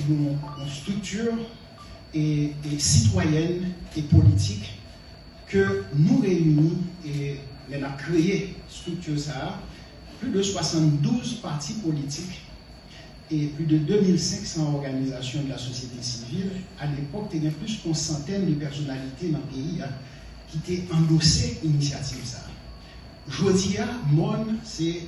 une structure et citoyenne et politique que nous réunit et on a créé structure ça, plus de 72 partis politiques et plus de 2500 organisations de la société civile. À l'époque, il y avait plus qu'une centaine de personnalités dans le pays qui étaient endossées l'initiative ça. Aujourd'hui, MON, c'est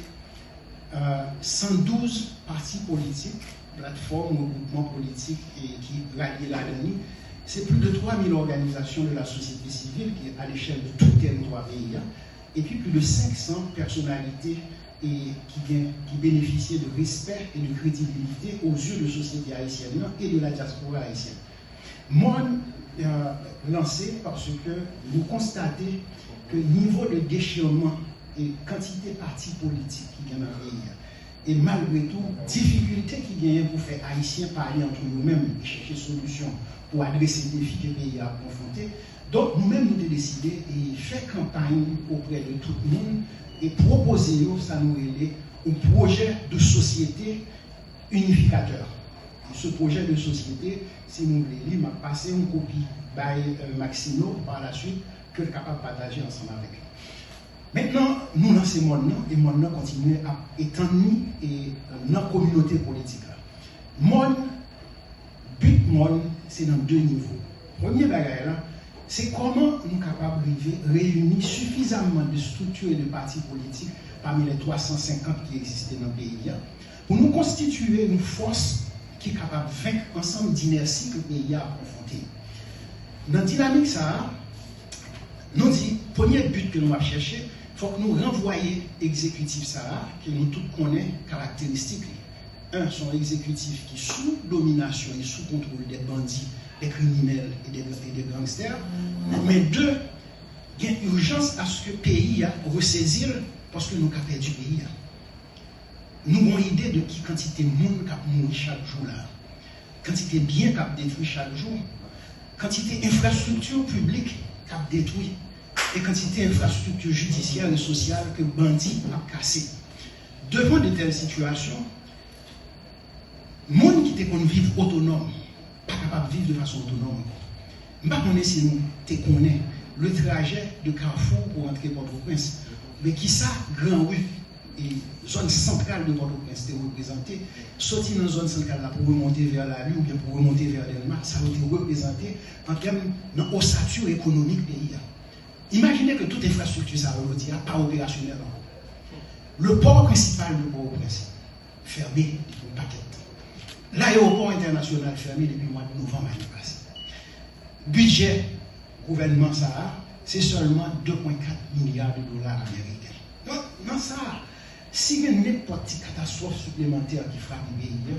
112 partis politiques, plateformes, groupements politiques et qui rallient la dernière. C'est plus de 3000 organisations de la société civile qui est à l'échelle de tout le territoire pays. Et puis plus de 500 personnalités qui bénéficiaient de respect et de crédibilité aux yeux de la société haïtienne et de la diaspora haïtienne. MON lancé parce que nous constatons que le niveau de déchirement et quantité de partis politiques qui gagnent dans le pays, et malgré tout, difficulté qui gagnent pour faire Haïtiens parler entre nous-mêmes et chercher solutions pour adresser les défis que le pays a confrontés. Donc nous-mêmes nous avons décidé et faire campagne auprès de tout le monde et proposer, ça nous aide, un projet de société unificateur. Et ce projet de société, si nous voulons lire, m'a passé une copie par Maxino par la suite que je suis capable de partager ensemble avec lui. Maintenant, nous lançons MON et MON continue à étendre et dans la communauté politique. MON, but MON, c'est dans deux niveaux. Premier bagage, c'est comment nous sommes capables de réunir suffisamment de structures et de partis politiques parmi les 350 qui existaient dans le pays pour nous constituer une force qui est capable de vaincre ensemble d'inertie que le pays a confronté. Dans la dynamique, ça, nous dit, premier but que nous avons cherché, il faut que nous renvoyions l'exécutif ça, que nous tous connaissons caractéristiques. Un, son exécutif qui est sous domination et sous contrôle des bandits, des criminels et des gangsters. Mais deux, il y a urgence à ce que le pays ressaisisse parce que nous avons perdu le pays. Nous avons une idée de qui quantité de monde qui a mouru chaque jour là, quantité de biens qui a détruit chaque jour, quantité d'infrastructures publiques qui a détruit et quantité d'infrastructures judiciaires et sociales que les bandits ont cassées. Devant de telles situations, les gens qui vivent autonomes, pas capable de vivre de façon autonome. Je ne sais pas si nous connaissons le trajet de Carrefour pour entrer Port-au-Prince, mais qui ça, Grand Rue et zone centrale de Port-au-Prince était représentée, sortir dans la zone centrale là pour remonter vers la rue ou bien pour remonter vers Delma, ça a été représenté en termes d'ossature économique pays. Imaginez que toute infrastructure ça n'a pas opérationnelle encore. Le port principal de Port-au-Prince fermé depuis un paquet de temps. L'aéroport international fermé depuis le mois de novembre l'année passée. Budget gouvernement ça, c'est seulement 2,4 milliards de dollars américains. Donc, dans ça, si il y a n'importe quelle catastrophe supplémentaire qui frappe le pays,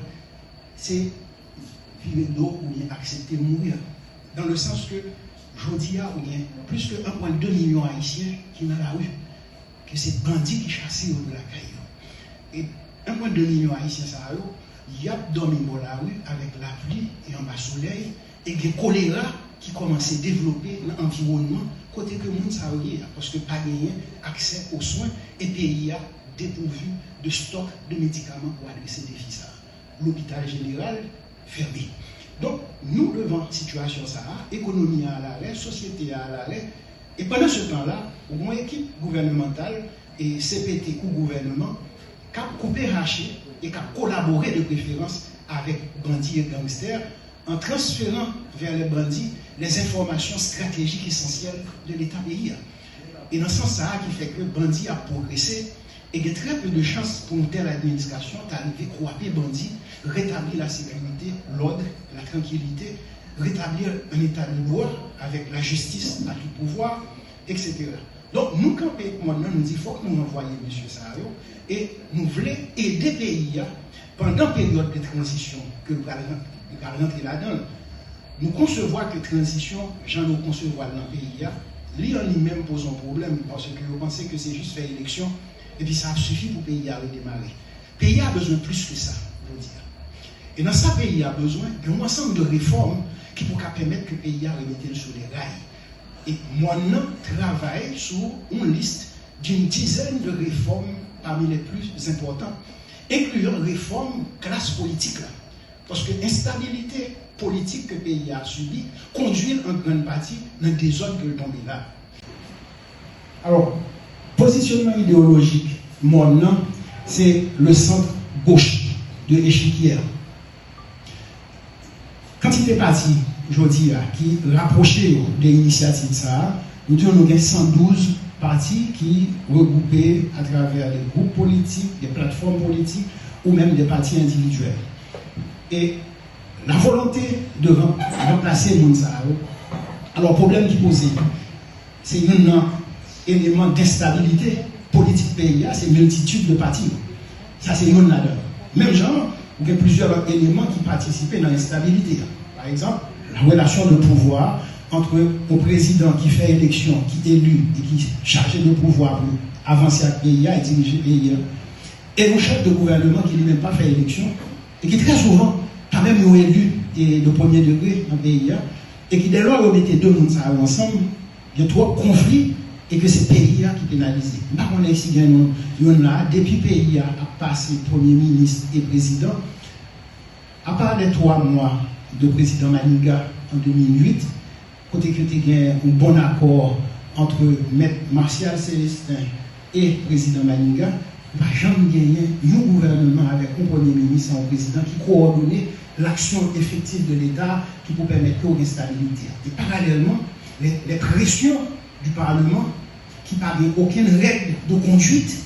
c'est vivre d'eau ou bien accepter de mourir. Dans le sens que, aujourd'hui, il y a plus que 1,2 million d'Haïtiens qui sont dans la rue, que c'est bandits qui chassent de la caille. Et 1,2 million d'Haïtiens, il y a dormi dans la rue avec la pluie et en bas soleil, et il y a choléra qui commence à développer dans l'environnement, côté que le monde s'arrête, parce que pas gagné accès aux soins et pays a dépourvu de stock de médicaments pour adresser des défis. L'hôpital général fermé. Donc, nous devant situation ça, économie à l'arrêt, société à l'arrêt, et pendant ce temps-là, au moins équipe gouvernementale et CPT ou gouvernement, qui a coupé raché et qui a collaboré de préférence avec bandits et gangsters en transférant vers les bandits les informations stratégiques essentielles de l'État pays. Et dans ce sens-là, qui fait que le bandit a progressé et il y a très peu de chances pour une telle administration d'arriver à croiser bandits, rétablir la sécurité, l'ordre, la tranquillité, rétablir un état de droit avec la justice à tout pouvoir, etc. Donc, nous, quand maintenant, nous disons qu'il faut que nous envoyions M. Sahayo et nous voulons aider le pays pendant la période de transition que nous allons rentrer là-dedans. Nous concevons que la transition, j'en ai concevoir dans le pays, lui en lui-même pose un problème parce que vous pensez que c'est juste faire élection et puis ça suffit pour le pays à redémarrer. Le pays a besoin de plus que ça, je veux dire. Et dans ça, le pays a besoin d'un ensemble de réformes qui pourraient permettre que le pays a remettre sur les rails. Et moi, je travaille sur une liste d'une dizaine de réformes parmi les plus importantes, incluant réformes classe politique. Là. Parce que l'instabilité politique que le pays a subi conduit en grande partie dans le désordre que le tombe là. Alors, positionnement idéologique, mon nom, c'est le centre gauche de l'échiquier. Quantité parti, je dis, qui rapprochait des initiatives, ça, nous avons 112 partis qui regroupaient à travers des groupes politiques, des plateformes politiques ou même des partis individuels. Et la volonté de remplacer Mounsao, alors le problème qui posait, c'est un élément d'instabilité politique pays, c'est une multitude de partis. Ça, c'est une là-dedans. Même genre, il y a plusieurs éléments qui participaient dans l'instabilité. Par exemple, la relation de pouvoir entre un président qui fait élection, qui est élu et qui est chargé de pouvoir pour avancer le pays et diriger le pays, et un chef de gouvernement qui n'a même pas fait élection et qui très souvent, quand même, est élu de premier degré dans le pays, et qui dès lors, on mettait deux mondes ensemble, il y a trois conflits et que c'est le pays qui est pénalisé. Par contre, ici, il y en a, depuis le pays a passé premier ministre et président, à part les 3 mois de président Maninga en 2008, côté que tu as un bon accord entre Maître Martial Célestin et président Maninga, il ne va jamais gagner un gouvernement avec un premier ministre et un président qui coordonne l'action effective de l'État qui peut permettre une stabilité. Et parallèlement, les pressions du Parlement qui n'a aucune règle de conduite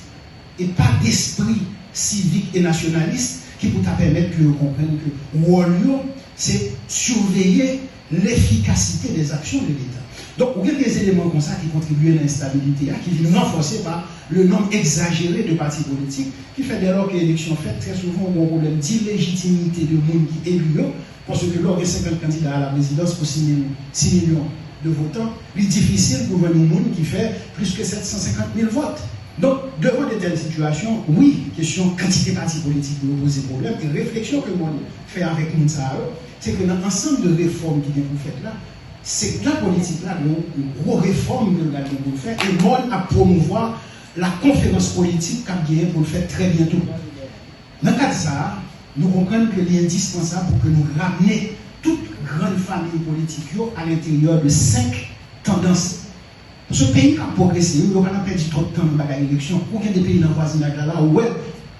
et pas d'esprit civique et nationaliste qui peut permettre que vous compreniez que le rôle, c'est surveiller l'efficacité des actions de l'État. Donc, il y a des éléments comme ça qui contribuent à l'instabilité, qui viennent renforcer par le nombre exagéré de partis politiques, qui fait dès lors que l'élection faite, très souvent, on a un problème d'illégitimité de monde qui est élu, parce que lors des 50 candidats à la présidence pour 6 millions de votants, il est difficile pour un monde qui fait plus que 750 000 votes. Donc, devant de telles situations, oui, question quantité de partis politiques nous poser problème, et réflexion que moi fait avec Mounsao, c'est que dans l'ensemble de réformes qui viennent pour faire là, c'est que la politique là, une grosse réforme que nous allons pour faire, et moi à promouvoir la conférence politique qui vient pour le faire très bientôt. Dans le cas de ça, nous comprenons que c'est indispensable pour que nous ramenions toute grande famille politique à l'intérieur de 5 tendances. Ce pays a progressé, il n'a pas perdu trop de temps dans l'élection. Aucun des pays dans le voisinage là, où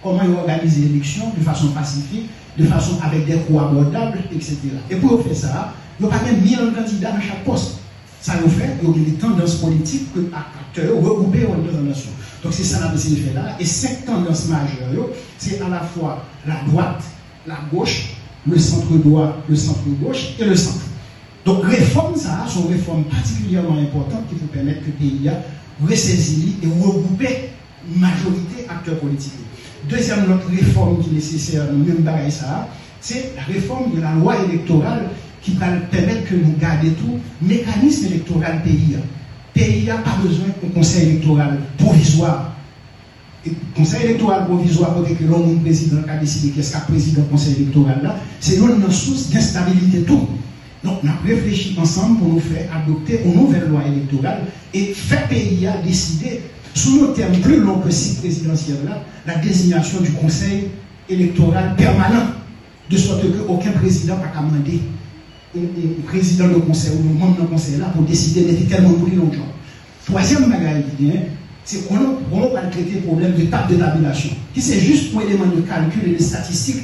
comment ils organisent l'élection de façon pacifique, de façon avec des coûts abordables, etc. Et pour faire ça, il n'y a pas même 1000 candidats dans chaque poste. Ça nous fait, il y a des tendances politiques que acteurs regroupés en deux nations. Donc c'est ça la possibilité de faire là. Et 5 tendances majeures, c'est à la fois la droite, la gauche, le centre droit, le centre gauche et le centre. Donc réformes, ça sont réformes particulièrement importantes qui vont permettre que le pays ressaisir et regrouper une majorité d'acteurs politiques. Deuxième autre réforme qui est nécessaire, même bagaille ça, c'est la réforme de la loi électorale qui va permettre que nous gardions tout mécanisme électoral pays. Le pays n'a pas besoin d'un conseil électoral provisoire. Le conseil électoral provisoire, côté que l'homme président a décidé qu'est-ce qu'a président du conseil électoral là, c'est une source d'instabilité tout. Donc, on a réfléchi ensemble pour nous faire adopter une nouvelle loi électorale et faire pays à décider, sous nos termes plus longs que cycle présidentiel là, la désignation du conseil électoral permanent, de sorte qu'aucun président n'a qu'à demander un président de conseil ou un membre de conseil là pour décider d'être tellement plus longtemps. Troisième bagaille qui vient, c'est qu'on va traiter le problème de table de tabulation, qui c'est juste un élément de calcul et de statistique.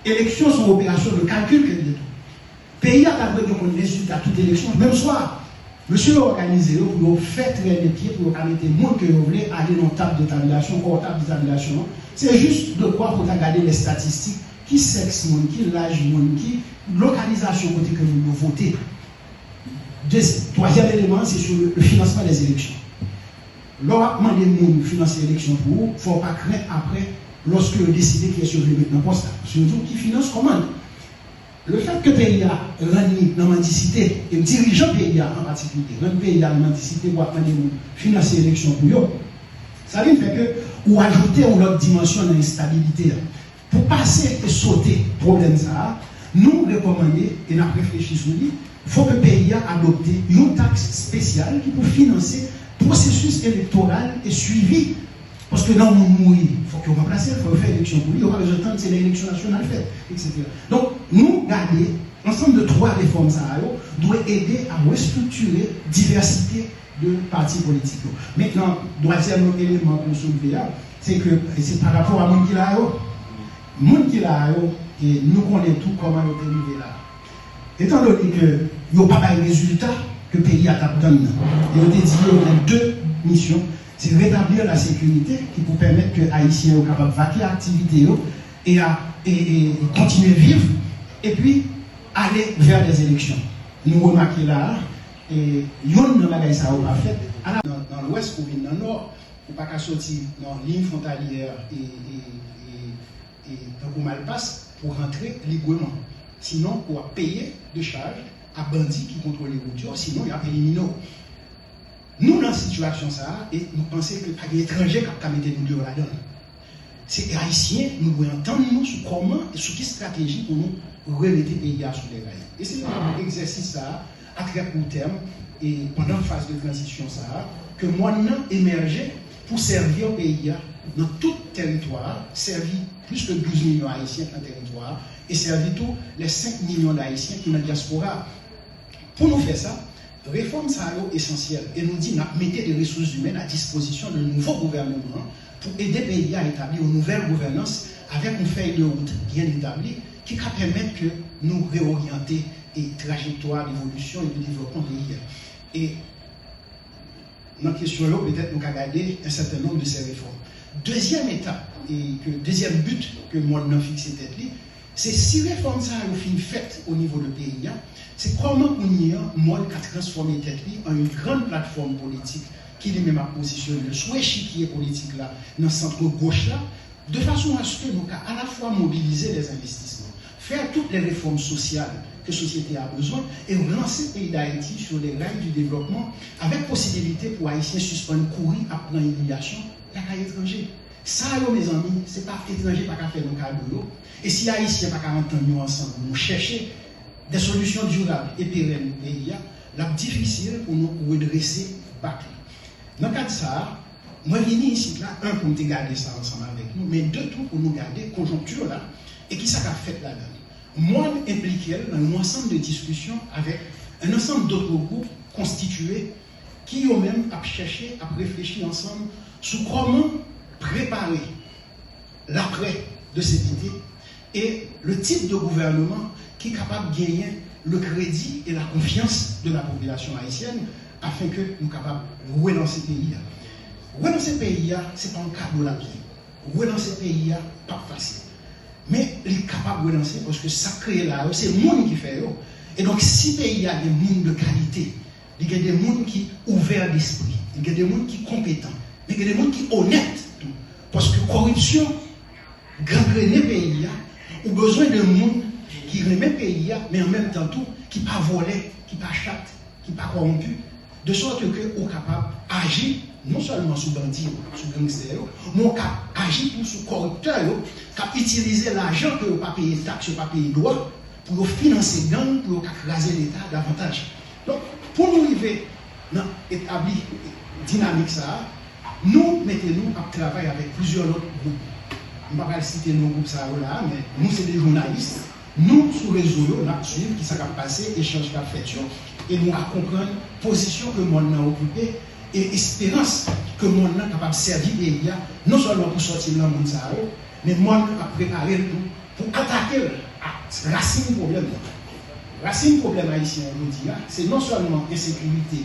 Élections sont opérations de calcul que de tout. Pays a pas besoin de résultat à toute élection, même soir. Monsieur l'a organisé pour faire traîner les pieds, pour mettre le monde que vous voulez aller dans table de tabulation, ou table de tabulation. C'est juste de quoi pour regarder les statistiques, qui sexe, qui l'âge, qui localisation côté que vous votez. Troisième élément, c'est sur le financement des élections. Lorsqu'on demande des gens de financer l'élection pour vous, il ne faut pas craindre après, lorsque vous décidez qu'il est sur le maintenant poste. Surtout qui finance comment. Le fait que le pays a rendu la mendicité, et le dirigeant pays en particulier, le pays a la mendicité pour financer l'élection pour eux, ça veut dire que ou ajouter une autre dimension d'instabilité. Pour passer et sauter le problème ça, nous recommandons, et nous avons réfléchi sur lui, il faut que le pays a adopté une taxe spéciale qui peut financer le processus électoral et suivi. Parce que dans le monde mourir, il faut qu'on remplace, il faut faire élection pour lui, il n'y aura pas besoin de temps, c'est l'élection nationale faite, etc. Donc, nous, garder, ensemble de 3 réformes, ça doit aider à restructurer diversité de partis politiques. Maintenant, troisième élément pour soulever, c'est que c'est par rapport à monde qui l'a monde qui l'a et nous connaissons tout comment nous sommes arrivés là. Étant donné que il n'y a pas de résultat que le pays a donné, et on a dit qu'il y a 2 missions. C'est rétablir la sécurité qui pour permettre que les Haïtiens soient capables de vaquer à l'activité et continuer à vivre, et puis aller vers des élections. Nous remarquons là, et yon nan bagay ça ou pas fait, dans l'ouest ou dans le nord, ou pas qu'à sortir dans la ligne frontalière et dans Malpasse pour rentrer librement. Sinon, on va payer de charges à bandits qui contrôlent les routes, sinon il y a éliminé. Nous, dans cette situation, ça, et nous pensons que les étrangers qui ont mis nous là-dedans. C'est les Haïtiens, nous devons entendre nous sur comment et sur quelle stratégie pour nous remettre le pays sur les rails. Et c'est un exercice ça, à très court terme, et pendant la phase de transition, ça, que moi, nous émergé pour servir le pays dans tout territoire, servir plus de 12 millions d'Haïtiens dans le territoire, et servir tous les 5 millions d'Haïtiens qui sont dans la diaspora. Pour nous faire ça, réforme ça est essentielle et nous dit mettez des ressources humaines à disposition de nouveaux gouvernements pour aider le pays à établir une nouvelle gouvernance avec une feuille de route bien établie qui va permettre que nous réorienter et trajectoire d'évolution et de développement du pays. Et dans la question là, peut-être nous avons regardé un certain nombre de ces réformes. Deuxième étape et deuxième but que moi nous fixé tête, c'est si les réformes ça ont fini faites au niveau du pays, c'est comment on y a moi qui transformer tête en une grande plateforme politique qui lui-même a positionné le souhait échiquier politique là dans le centre gauche là, de façon à ce que nous à la fois mobiliser les investissements, faire toutes les réformes sociales que la société a besoin et relancer le pays d'Haïti sur les rails du développement avec possibilité pour Haïtiens suspendre courir après l'immigration à l'étranger. Ça, mes amis, ce n'est pas étranger qui va faire nos cadeaux. Et si les Haïtiens ne peuvent pas nous ensemble, nous chercher des solutions durables et pérennes au pays, c'est difficile pour nous redresser bac. Dans le cas de ça, moi, je viens ici, là, un, pour nous garder ça ensemble avec nous, mais deux, tout pour nous garder la conjoncture là, et qui ça a fait là-dedans. Moi, impliqué dans un ensemble de discussions avec un ensemble d'autres groupes constitués qui ont même à chercher, à réfléchir ensemble sur comment préparer l'après de cette idée et le type de gouvernement qui est capable de gagner le crédit et la confiance de la population haïtienne afin que nous soyons capables de relancer ce pays. Relancer ce pays, ce n'est pas un cadeau la vie. Relancer ce pays, pas facile. Mais il est capable de relancer parce que ça crée là, c'est le monde qui fait. Et donc, si le pays a des gens de qualité, il y a des gens qui sont ouverts d'esprit, il y a des gens qui sont compétents, il y a des gens qui sont honnêtes. Parce que corruption, gangrène le pays, ou besoin de gens qui remettent le pays, mais en même temps tout, qui ne pas voler, qui ne pas chatte, qui ne pas corrompu, de sorte que sont capables d'agir non seulement sous bandits, sous gangsters, mais agir sous corrupteurs, qui utilisent l'argent que vous ne pas payer taxes, pas payer droits, pour financer les gangs, pour écraser l'État davantage. Donc, pour nous arriver dans établir dynamique ça, nous mettons-nous à travailler avec plusieurs autres groupes. Je ne vais pas citer nos groupes là, mais nous, c'est des journalistes. Nous, sur les réseaux, nous suivons qui s'est passé, échange qu'a fait, et nous comprendre la position que le monde a occupée et l'espérance que le monde est capable de servir les pays, non seulement pour sortir dans le monde, mais le monde a préparé pour attaquer la racine du problème. La racine du problème haïtien aujourd'hui, c'est non seulement insécurité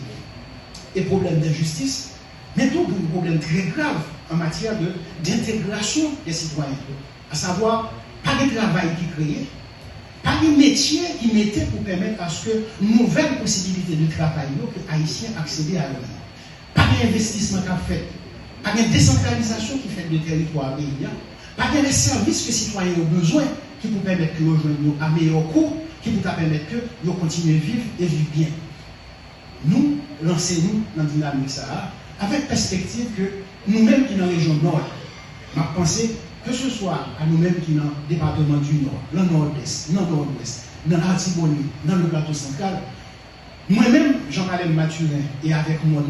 et problème d'injustice, mais tout un problème très grave en matière d'intégration des citoyens. À savoir, pas de travail qui créé, pas de métier qui mettait pour permettre à ce que nouvelles possibilités de travail que les Haïtiens accèdent à eux. Pas d'investissement qui a fait, pas de décentralisation qui fait le territoire pays, pas de services que les citoyens ont besoin qui vous permettent que nous rejoignions à meilleur coût, qui vous permettent que nous continuions à vivre et vivre bien. Nous, lancez-nous dans la dynamique ça, avec perspective que nous-mêmes qui sommes dans la région nord, ma pensée, que ce soit à nous-mêmes qui sommes dans le département du nord, dans le nord-est, dans le nord-ouest, dans l'Artibonite, dans le plateau central, moi-même, Jean-Caleb Mathurin, et avec moi,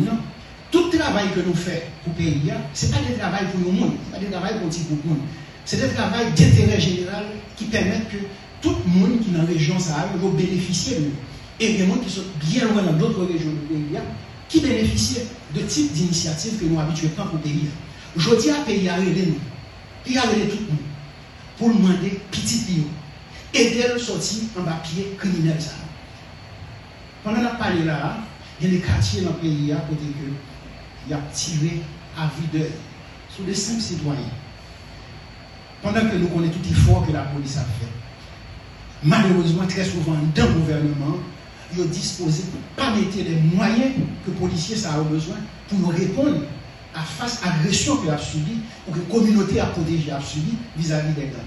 Tout travail que nous faisons pour le pays, ce n'est pas des travail pour nous, ce n'est pas des travail pour le monde. C'est des travail d'intérêt général qui permettent que tout le monde qui est dans la région Sahara va bénéficier de nous. Et il y a des gens qui sont bien loin dans d'autres régions du pays qui bénéficient de types d'initiatives que nous habituons pas pour le pays. Je dis à pays à aider nous, puis à aider tout le monde, pour demander petit bio, aider le sortir en bas pied criminel. Ça. Pendant qu'on a parlé là, il y a des quartiers dans le pays à côté que il a tiré à vue d'œil sur des simples citoyens. Pendant que nous connaissons tout l'effort que la police a fait. Malheureusement, très souvent, dans le gouvernement, ils ont disposé pour ne pas mettre les moyens que les policiers ont besoin pour nous répondre à face à l'agression qu'ils ont subie ou que la communauté a protégé a subi vis-à-vis des gangs.